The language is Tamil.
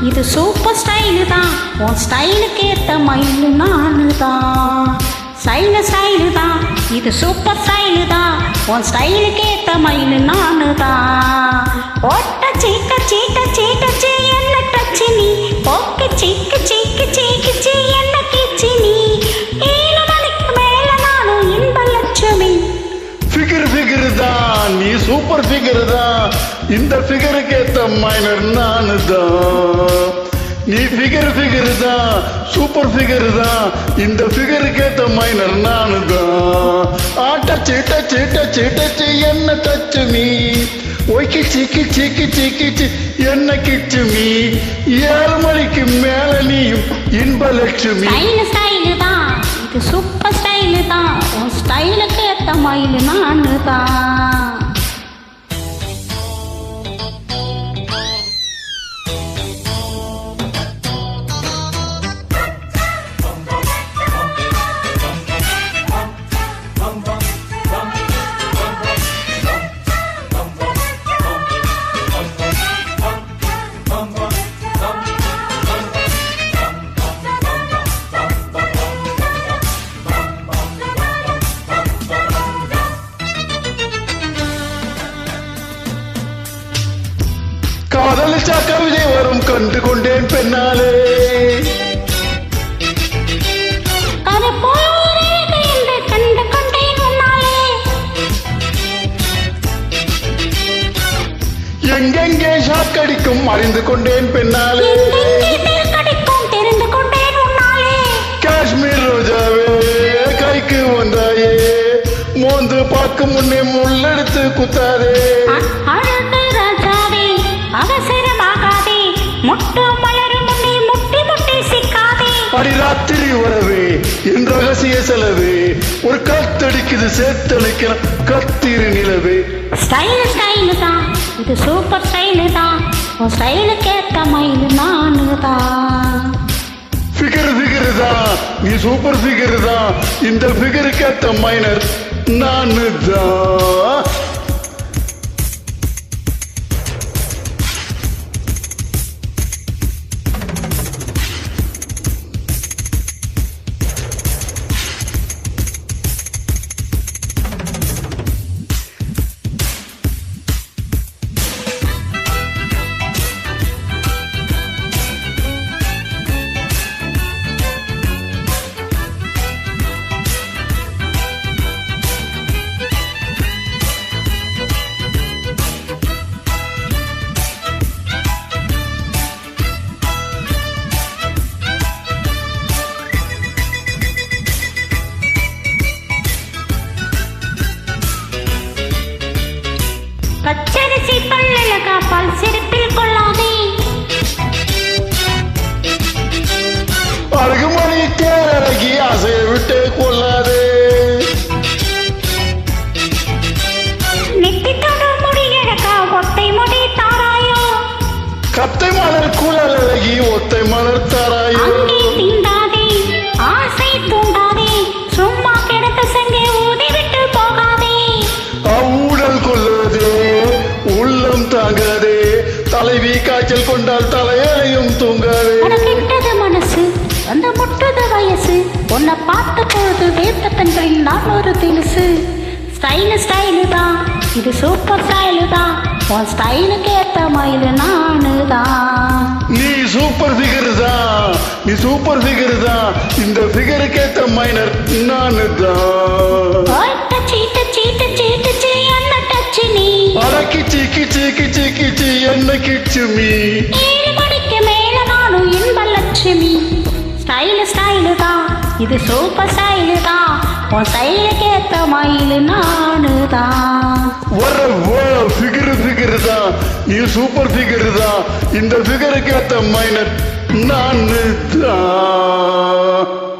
இது சூப்பர் ஸ்டைலு தான், உன் ஸ்டைலுக்கு ஏத்த மயிலு நானு தான். ஸ்டைலு தான், இது சூப்பர் ஸ்டைலு தான், உன் ஸ்டைலுக்கு ஏத்த மயிலு நானு தான். ஒட்ட சீக்க சீக்க சீக்க சீ என்ன டச்சு நீ, ஓகே சீக்க சீக்க சீக்க சீ என்ன கிச்சு நீ. 7 மணிக்கு மேல நானும் இன்ப லட்சுமி. ஃபிகர் தான், நீ சூப்பர் ஃபிகர் தான், இந்த ஃபிகருக்கு ஏத்த மைனர் நானு தான். நீ ஃபிகர் தான், சூப்பர் ஃபிகர் தான், இந்த ஃபிகருக்கு ஏத்த மைனர் நானு தான். டச்சு டச்சு டச்சு டச்சு என்ன டச்சு மீ, ஒய்க்கு சீக்கி சீக்கி சீக்கி சி என்ன கிச்சு மீ. 7 மணிக்கு மேல நீயும் இன்ப லட்சுமி. ஸ்டைலு தான், இது சூப்பர் ஸ்டைலு தான், உன் ஸ்டைலுக்கு ஏத்த மயிலு நானு தான். காதலிச்சா கவிதை வரும் கண்டு கொண்டேன் பெண்ணாலே. எங்கெங்கே ஷாக்கடிக்கும் அறிந்து கொண்டேன் பெண்ணாலே. காஷ்மீர் ரோஜாவே கைக்கு வந்தாயே, மோந்து பார்க்கும் முன்னே முள்ளெடுத்து குத்தாதே. அடிராத்திரி வரவே என் ரகசிய செலவே, ஒரு காத்தடிக்குது சேர்த்தளிக்கிற கத்திரு நிலவே. ஸ்டைலு தான், இது சூப்பர் ஸ்டைலு தான், உன் ஸ்டைலுக்கு ஏத்த மயிலு நானு தான். ஃபிகர் தான், நீ சூப்பர் ஃபிகர் தான், இந்த ஃபிகருக்கு ஏத்த மைனர் நானு தான். பச்சரிசி பல்லழகா பால் சிரிப்பில் கொள்ளாதே, அழகுமணி தேரழகி ஆசையை விட்டு கொள்ளாதே. நெத்தி தொடு முடியழகா ஒத்தை முடி தாராயோ, கத்தை மலர் குழல் அழகி ஒத்தை மலர் தாராயோ. தீண்டாதே ஆசை தூண்டாதே, சும்மா கிடத்த சங்கே ஊதி விட்டு போகாதே. ஊழல் கொள்ளாதே உள்ளம் தாங்காதே, தலைவி காய்ச்சல் கொண்டால் தலையையும் தூங்காதே. கிட்டது மனசு அந்த முட்டது வயசு, உன்னை பார்த்த பொழுது வேத்த பெண்களில் நான் ஒரு தினுசு. ஸ்டைலு தான், இது சூப்பர் ஸ்டைலு தான், உன் ஸ்டைலுக்கு ஏத்த மயிலு நானு தான். நீ சூப்பர் ஃபிகர் தான், நீ சூப்பர் ஃபிகர் தான், இந்த ஃபிகருக்கு ஏத்த மைனர் நானு தான். கிச்சி கிச்சி கிச்சி கிச்சி என்ன கிச்சு மீ. 7 மணிக்கு மேல நானும் இன்ப லட்சுமி. ஸ்டைலு தான், இது சூப்பர் ஸ்டைலு தான், உன் ஸ்டைலுக்கு ஏத்த மயிலு நானு தான். ஃபிகர் தான், நீ சூப்பர் ஃபிகர் தான், இந்த ஃபிகருக்கு ஏத்த மைனர் நானு தான்.